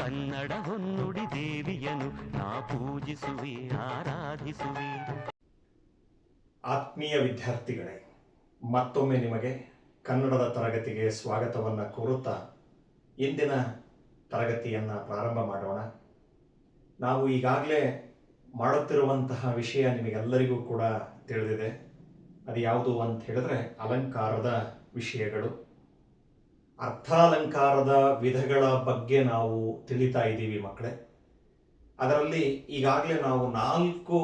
ಕನ್ನಡ ಹೊನ್ನುಡಿ ದೇವಿಯನು ನಾ ಪೂಜಿಸುವೆ ಆರಾಧಿಸುವೆ. ಆತ್ಮೀಯ ವಿದ್ಯಾರ್ಥಿಗಳೇ, ಮತ್ತೊಮ್ಮೆ ನಿಮಗೆ ಕನ್ನಡದ ತರಗತಿಗೆ ಸ್ವಾಗತವನ್ನು ಕೋರುತ್ತಾ ಇಂದಿನ ತರಗತಿಯನ್ನು ಪ್ರಾರಂಭ ಮಾಡೋಣ. ನಾವು ಈಗಾಗಲೇ ಮಾಡುತ್ತಿರುವಂತಹ ವಿಷಯ ನಿಮಗೆಲ್ಲರಿಗೂ ಕೂಡ ತಿಳಿದಿದೆ. ಅದು ಯಾವುದು ಅಂತ ಹೇಳಿದ್ರೆ ಅಲಂಕಾರದ ವಿಷಯಗಳು. ಅರ್ಥಾಲಂಕಾರದ ವಿಧಗಳ ಬಗ್ಗೆ ನಾವು ತಿಳಿತಾ ಇದ್ದೀವಿ ಮಕ್ಕಳೇ. ಅದರಲ್ಲಿ ಈಗಾಗಲೇ ನಾವು 4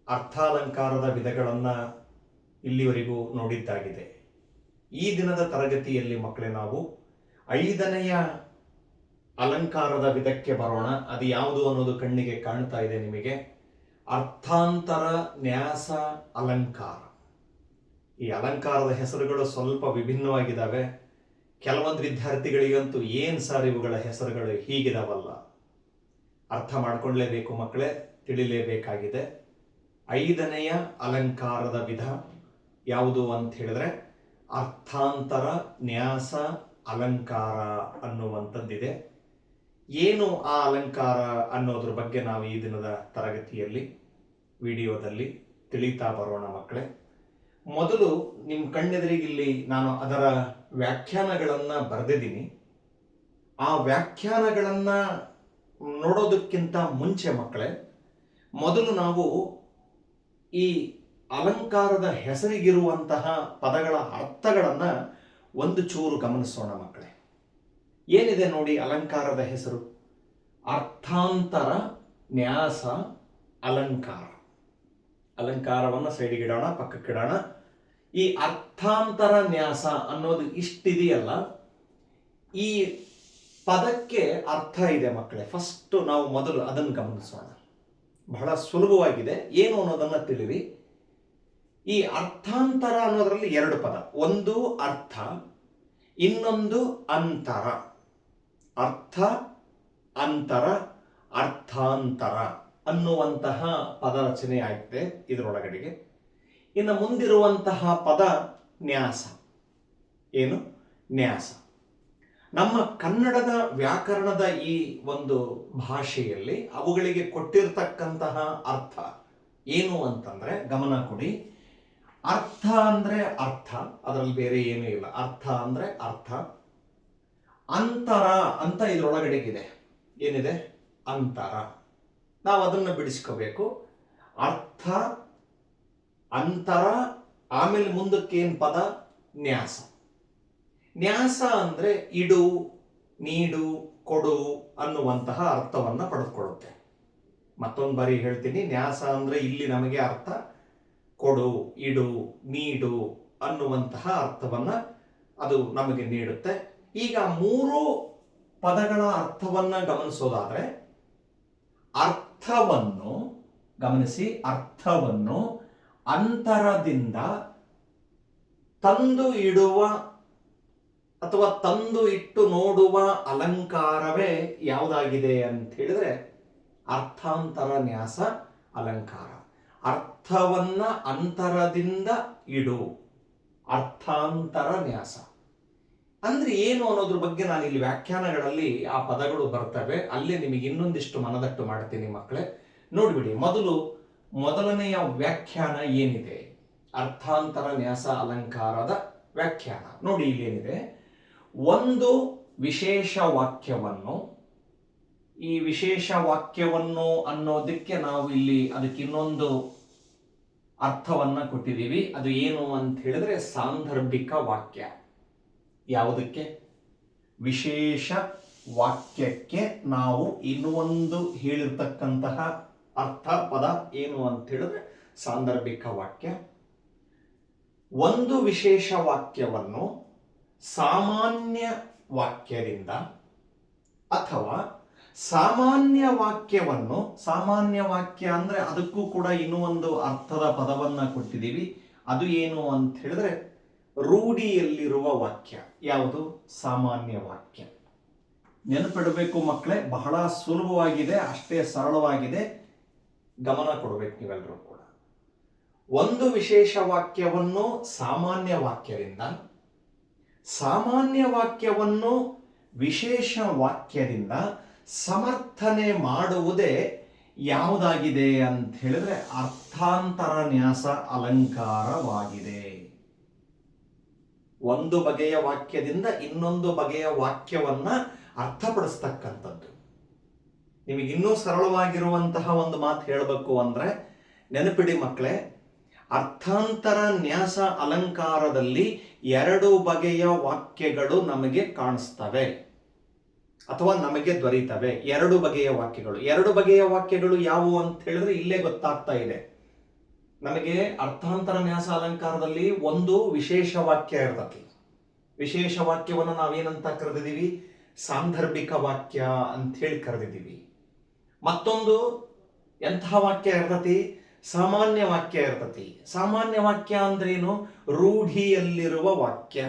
ಅರ್ಥಾಲಂಕಾರದ ವಿಧಗಳನ್ನು ಇಲ್ಲಿವರೆಗೂ ನೋಡಿದ್ದಾಗಿದೆ. ಈ ದಿನದ ತರಗತಿಯಲ್ಲಿ ಮಕ್ಕಳೇ ನಾವು 5ನೆಯ ಅಲಂಕಾರದ ವಿಧಕ್ಕೆ ಬರೋಣ. ಅದು ಯಾವುದು ಅನ್ನೋದು ಕಣ್ಣಿಗೆ ಕಾಣ್ತಾ ಇದೆ ನಿಮಗೆ. ಅರ್ಥಾಂತರ ನ್ಯಾಸ ಅಲಂಕಾರ. ಈ ಅಲಂಕಾರದ ಹೆಸರುಗಳು ಸ್ವಲ್ಪ ವಿಭಿನ್ನವಾಗಿದ್ದಾವೆ. ಕೆಲವೊಂದು ವಿದ್ಯಾರ್ಥಿಗಳಿಗಂತೂ ಏನು ಸರ್ ಇವುಗಳ ಹೆಸರುಗಳು ಹೀಗಿದಾವಲ್ಲ, ಅರ್ಥ ಮಾಡ್ಕೊಳ್ಳೇಬೇಕು ಮಕ್ಕಳೇ, ತಿಳಿಲೇಬೇಕಾಗಿದೆ. 5ನೆಯ ಅಲಂಕಾರದ ವಿಧ ಯಾವುದು ಅಂತ ಹೇಳಿದ್ರೆ ಅರ್ಥಾಂತರ ನ್ಯಾಸ ಅಲಂಕಾರ ಅನ್ನುವಂಥದ್ದಿದೆ. ಏನು ಆ ಅಲಂಕಾರ ಅನ್ನೋದ್ರ ಬಗ್ಗೆ ನಾವು ಈ ದಿನದ ತರಗತಿಯಲ್ಲಿ ವಿಡಿಯೋದಲ್ಲಿ ತಿಳಿತಾ ಬರೋಣ ಮಕ್ಕಳೇ. ಮೊದಲು ನಿಮ್ಮ ಕಣ್ಣೆದುರಿಗಿಲ್ಲಿ ನಾನು ಅದರ ವ್ಯಾಖ್ಯಾನಗಳನ್ನು ಬರೆದಿದ್ದೀನಿ. ಆ ವ್ಯಾಖ್ಯಾನಗಳನ್ನು ನೋಡೋದಕ್ಕಿಂತ ಮುಂಚೆ ಮಕ್ಕಳೇ, ಮೊದಲು ನಾವು ಈ ಅಲಂಕಾರದ ಹೆಸರಿಗಿರುವಂತಹ ಪದಗಳ ಅರ್ಥಗಳನ್ನು ಒಂದು ಚೂರು ಗಮನಿಸೋಣ ಮಕ್ಕಳೇ. ಏನಿದೆ ನೋಡಿ ಅಲಂಕಾರದ ಹೆಸರು? ಅರ್ಥಾಂತರ ನ್ಯಾಸ ಅಲಂಕಾರ. ಅಲಂಕಾರವನ್ನು ಸೈಡಿಗಿಡೋಣ, ಪಕ್ಕಕ್ಕಿಡೋಣ. ಈ ಅರ್ಥಾಂತರ ನ್ಯಾಸ ಅನ್ನೋದು ಇಷ್ಟಿದೆಯಲ್ಲ, ಈ ಪದಕ್ಕೆ ಅರ್ಥ ಇದೆ ಮಕ್ಕಳೇ. ಫಸ್ಟ್ ನಾವು ಮೊದಲು ಅದನ್ನು ಗಮನಿಸೋಣ. ಬಹಳ ಸುಲಭವಾಗಿದೆ, ಏನು ಅನ್ನೋದನ್ನು ತಿಳಿರಿ. ಈ ಅರ್ಥಾಂತರ ಅನ್ನೋದರಲ್ಲಿ 2 ಪದ, ಒಂದು ಅರ್ಥ, ಇನ್ನೊಂದು ಅಂತರ. ಅರ್ಥ, ಅಂತರ, ಅರ್ಥಾಂತರ ಅನ್ನುವಂತಹ ಪದ ರಚನೆ ಆಗಿದೆ ಇದರೊಳಗಡೆಗೆ. ಇನ್ನು ಮುಂದಿರುವಂತಹ ಪದ ನ್ಯಾಸ. ಏನು? ನ್ಯಾಸ. ನಮ್ಮ ಕನ್ನಡದ ವ್ಯಾಕರಣದ ಈ ಒಂದು ಭಾಷೆಯಲ್ಲಿ ಅವುಗಳಿಗೆ ಕೊಟ್ಟಿರ್ತಕ್ಕಂತಹ ಅರ್ಥ ಏನು ಅಂತಂದ್ರೆ ಗಮನ ಕೊಡಿ. ಅರ್ಥ ಅಂದ್ರೆ ಅರ್ಥ, ಅದರಲ್ಲಿ ಬೇರೆ ಏನೂ ಇಲ್ಲ. ಅರ್ಥ ಅಂದ್ರೆ ಅರ್ಥ. ಅಂತರ ಅಂತ ಇದರೊಳಗಡೆಗಿದೆ. ಏನಿದೆ? ಅಂತರ. ನಾವು ಅದನ್ನು ಬಿಡಿಸ್ಕೋಬೇಕು. ಅರ್ಥ, ಅಂತರ, ಆಮೇಲೆ ಮುಂದಕ್ಕೆ ಏನು ಪದ? ನ್ಯಾಸ. ನ್ಯಾಸ ಅಂದ್ರೆ ಇಡು, ನೀಡು, ಕೊಡು ಅನ್ನುವಂತಹ ಅರ್ಥವನ್ನು ಪಡೆದುಕೊಳ್ಳುತ್ತೆ. ಮತ್ತೊಂದು ಬಾರಿ ಹೇಳ್ತೀನಿ. ನ್ಯಾಸ ಅಂದ್ರೆ ಇಲ್ಲಿ ನಮಗೆ ಅರ್ಥ ಕೊಡು, ಇಡು, ನೀಡು ಅನ್ನುವಂತಹ ಅರ್ಥವನ್ನ ಅದು ನಮಗೆ ನೀಡುತ್ತೆ. ಈಗ 3 ಪದಗಳ ಅರ್ಥವನ್ನ ಗಮನಿಸೋದಾದ್ರೆ, ಅರ್ಥವನ್ನು ಗಮನಿಸಿ. ಅರ್ಥವನ್ನು ಅಂತರದಿಂದ ತಂದು ಇಡುವ ಅಥವಾ ತಂದು ಇಟ್ಟು ನೋಡುವ ಅಲಂಕಾರವೇ ಯಾವುದಾಗಿದೆ ಅಂತ ಹೇಳಿದ್ರೆ ಅರ್ಥಾಂತರ ನ್ಯಾಸ ಅಲಂಕಾರ. ಅರ್ಥವನ್ನ ಅಂತರದಿಂದ ಇಡು, ಅರ್ಥಾಂತರ ನ್ಯಾಸ ಅಂದ್ರೆ ಏನು ಅನ್ನೋದ್ರ ಬಗ್ಗೆ ನಾನು ಇಲ್ಲಿ ವ್ಯಾಖ್ಯಾನಗಳಲ್ಲಿ ಆ ಪದಗಳು ಬರ್ತವೆ. ಅಲ್ಲೇ ನಿಮಗೆ ಇನ್ನೊಂದಿಷ್ಟು ಮನದಟ್ಟು ಮಾಡ್ತೀನಿ ಮಕ್ಕಳೇ. ನೋಡ್ಬಿಡಿ. ಮೊದಲನೆಯ ವ್ಯಾಖ್ಯಾನ ಏನಿದೆ? ಅರ್ಥಾಂತರ ನ್ಯಾಸ ಅಲಂಕಾರದ ವ್ಯಾಖ್ಯಾನ ನೋಡಿ. ಇಲ್ಲೇನಿದೆ? ಒಂದು ವಿಶೇಷ ವಾಕ್ಯವನ್ನು, ಈ ವಿಶೇಷ ವಾಕ್ಯವನ್ನು ಅನ್ನೋದಕ್ಕೆ ನಾವು ಇಲ್ಲಿ ಅದಕ್ಕೆ ಇನ್ನೊಂದು ಅರ್ಥವನ್ನ ಕೊಟ್ಟಿದ್ದೀವಿ. ಅದು ಏನು ಅಂತ ಹೇಳಿದ್ರೆ ಸಾಂದರ್ಭಿಕ ವಾಕ್ಯ. ಯಾವುದಕ್ಕೆ? ವಿಶೇಷ ವಾಕ್ಯಕ್ಕೆ ನಾವು ಇನ್ನೊಂದು ಹೇಳಿರ್ತಕ್ಕಂತಹ ಅರ್ಥ ಪದ ಏನು ಅಂತ ಹೇಳಿದ್ರೆ ಸಾಂದರ್ಭಿಕ ವಾಕ್ಯ. ಒಂದು ವಿಶೇಷ ವಾಕ್ಯವನ್ನು ಸಾಮಾನ್ಯ ವಾಕ್ಯದಿಂದ ಅಥವಾ ಸಾಮಾನ್ಯ ವಾಕ್ಯವನ್ನು, ಸಾಮಾನ್ಯ ವಾಕ್ಯ ಅಂದ್ರೆ ಅದಕ್ಕೂ ಕೂಡ ಇನ್ನೂ ಒಂದು ಅರ್ಥದ ಪದವನ್ನ ಕೊಟ್ಟಿದ್ದೀವಿ. ಅದು ಏನು ಅಂತ ಹೇಳಿದ್ರೆ ರೂಢಿಯಲ್ಲಿರುವ ವಾಕ್ಯ. ಯಾವುದು? ಸಾಮಾನ್ಯ ವಾಕ್ಯ. ನೆನಪಿಡಬೇಕು ಮಕ್ಕಳೇ, ಬಹಳ ಸುಲಭವಾಗಿದೆ, ಅಷ್ಟೇ ಸರಳವಾಗಿದೆ. ಗಮನ ಕೊಡಬೇಕು ನೀವೆಲ್ಲರೂ ಕೂಡ. ಒಂದು ವಿಶೇಷ ವಾಕ್ಯವನ್ನು ಸಾಮಾನ್ಯ ವಾಕ್ಯದಿಂದ, ಸಾಮಾನ್ಯ ವಾಕ್ಯವನ್ನು ವಿಶೇಷ ವಾಕ್ಯದಿಂದ, ಸಮರ್ಥನೆ ಮಾಡುವುದೇ ಯಾವುದಾಗಿದೆ ಅಂತ ಹೇಳಿದ್ರೆ ಅರ್ಥಾಂತರ ನ್ಯಾಸ ಅಲಂಕಾರವಾಗಿದೆ. ಒಂದು ಬಗೆಯ ವಾಕ್ಯದಿಂದ ಇನ್ನೊಂದು ಬಗೆಯ ವಾಕ್ಯವನ್ನ ಅರ್ಥಪಡಿಸ್ತಕ್ಕಂಥದ್ದು. ನಿಮಗೆ ಇನ್ನೂ ಸರಳವಾಗಿರುವಂತಹ ಒಂದು ಮಾತು ಹೇಳಬೇಕು ಅಂದ್ರೆ, ನೆನಪಿಡಿ ಮಕ್ಕಳೇ, ಅರ್ಥಾಂತರ ನ್ಯಾಸ ಅಲಂಕಾರದಲ್ಲಿ ಎರಡು ಬಗೆಯ ವಾಕ್ಯಗಳು ನಮಗೆ ಕಾಣಿಸ್ತವೆ ಅಥವಾ ನಮಗೆ ದೊರೀತವೆ. ಎರಡು ಬಗೆಯ ವಾಕ್ಯಗಳು. ಎರಡು ಬಗೆಯ ವಾಕ್ಯಗಳು ಯಾವುವು ಅಂತ ಹೇಳಿದ್ರೆ ಇಲ್ಲೇ ಗೊತ್ತಾಗ್ತಾ ಇದೆ ನಮಗೆ. ಅರ್ಥಾಂತರ ನ್ಯಾಸ ಅಲಂಕಾರದಲ್ಲಿ ಒಂದು ವಿಶೇಷ ವಾಕ್ಯ ಇರ್ತದೆ. ವಿಶೇಷ ವಾಕ್ಯವನ್ನು ನಾವೇನಂತ ಕರೆದಿದ್ದೀವಿ? ಸಾಂದರ್ಭಿಕ ವಾಕ್ಯ ಅಂತ ಹೇಳಿ ಕರೆದಿದ್ದೀವಿ. ಮತ್ತೊಂದು ಎಂತಹ ವಾಕ್ಯ ಇರ್ತತಿ? ಸಾಮಾನ್ಯ ವಾಕ್ಯ ಇರ್ತತಿ. ಸಾಮಾನ್ಯ ವಾಕ್ಯ ಅಂದ್ರೇನು? ರೂಢಿಯಲ್ಲಿರುವ ವಾಕ್ಯ.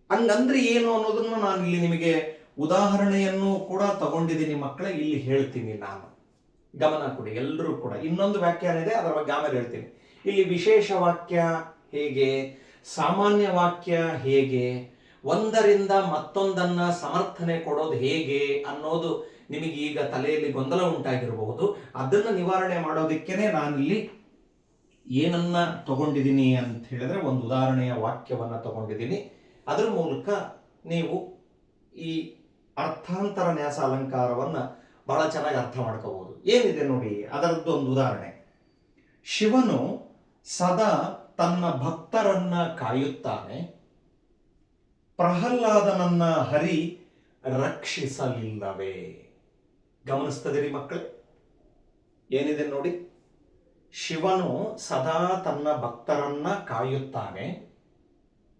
ಹಂಗಂದ್ರೆ ಏನು ಅನ್ನೋದನ್ನು ನಾನು ಇಲ್ಲಿ ನಿಮಗೆ ಉದಾಹರಣೆಯನ್ನು ಕೂಡ ತಗೊಂಡಿದ್ದೀನಿ ಮಕ್ಕಳೇ. ಇಲ್ಲಿ ಹೇಳ್ತೀನಿ ನಾನು, ಗಮನ ಕೊಡಿ ಎಲ್ಲರೂ ಕೂಡ. ಇನ್ನೊಂದು ವ್ಯಾಖ್ಯಾನ ಇದೆ, ಅದರ ಬಗ್ಗೆ ಆಮೇಲೆ ಹೇಳ್ತೀನಿ. ಇಲ್ಲಿ ವಿಶೇಷ ವಾಕ್ಯ ಹೇಗೆ, ಸಾಮಾನ್ಯ ವಾಕ್ಯ ಹೇಗೆ, ಒಂದರಿಂದ ಮತ್ತೊಂದನ್ನ ಸಮರ್ಥನೆ ಕೊಡೋದು ಹೇಗೆ ಅನ್ನೋದು ನಿಮಗೆ ಈಗ ತಲೆಯಲ್ಲಿ ಗೊಂದಲ ಉಂಟಾಗಿರಬಹುದು. ಅದನ್ನು ನಿವಾರಣೆ ಮಾಡೋದಕ್ಕೇನೆ ನಾನಿಲ್ಲಿ ಏನನ್ನ ತಗೊಂಡಿದ್ದೀನಿ ಅಂತ ಹೇಳಿದ್ರೆ ಒಂದು ಉದಾಹರಣೆಯ ವಾಕ್ಯವನ್ನ ತಗೊಂಡಿದ್ದೀನಿ. ಅದರ ಮೂಲಕ ನೀವು ಈ ಅರ್ಥಾಂತರ ನ್ಯಾಸ ಅಲಂಕಾರವನ್ನ ಬಹಳ ಚೆನ್ನಾಗಿ ಅರ್ಥ ಮಾಡ್ಕೋಬಹುದು. ಏನಿದೆ ನೋಡಿ, ಅದರದ್ದು ಒಂದು ಉದಾಹರಣೆ. ಶಿವನು ಸದಾ ತನ್ನ ಭಕ್ತರನ್ನ ಕಾಯುತ್ತಾನೆ, ಪ್ರಹ್ಲಾದನನ್ನ ಹರಿ ರಕ್ಷಿಸಲಿಲ್ಲವೇ. ಗಮನಿಸ್ತದಿರಿ ಮಕ್ಕಳೇ, ಏನಿದೆ ನೋಡಿ. ಶಿವನು ಸದಾ ತನ್ನ ಭಕ್ತರನ್ನ ಕಾಯುತ್ತಾನೆ,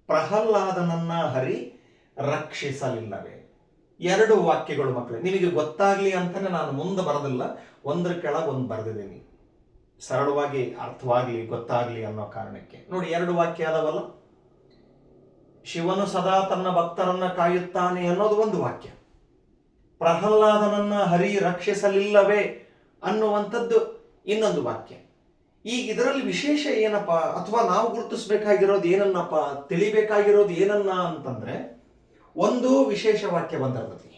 ಪ್ರಹ್ಲಾದನನ್ನ ಹರಿ ರಕ್ಷಿಸಲಿಲ್ಲವೇ. ಎರಡು ವಾಕ್ಯಗಳು ಮಕ್ಕಳೇ. ನಿಮಗೆ ಗೊತ್ತಾಗ್ಲಿ ಅಂತಾನೆ ನಾನು ಮುಂದೆ ಬರೋದಿಲ್ಲ, ಒಂದ್ರ ಕೆಳಗೆ ಒಂದು ಬರೆದಿದ್ದೀನಿ, ಸರಳವಾಗಿ ಅರ್ಥವಾಗ್ಲಿ ಗೊತ್ತಾಗ್ಲಿ ಅನ್ನೋ ಕಾರಣಕ್ಕೆ. ನೋಡಿ, ಎರಡು ವಾಕ್ಯ ಅದಾವಲ್ಲ. ಶಿವನು ಸದಾ ತನ್ನ ಭಕ್ತರನ್ನ ಕಾಯುತ್ತಾನೆ ಅನ್ನೋದು ಒಂದು ವಾಕ್ಯ, ಪ್ರಹ್ಲಾದನನ್ನ ಹರಿ ರಕ್ಷಿಸಲಿಲ್ಲವೇ ಅನ್ನುವಂಥದ್ದು ಇನ್ನೊಂದು ವಾಕ್ಯ. ಈಗ ಇದರಲ್ಲಿ ವಿಶೇಷ ಏನಪ್ಪ, ಅಥವಾ ನಾವು ಗುರುತಿಸ್ಬೇಕಾಗಿರೋದು ಏನನ್ನಪ್ಪ, ತಿಳಿಬೇಕಾಗಿರೋದು ಏನನ್ನ ಅಂತಂದ್ರೆ, ಒಂದು ವಿಶೇಷ ವಾಕ್ಯ ಬಂದಿರ್ತತಿ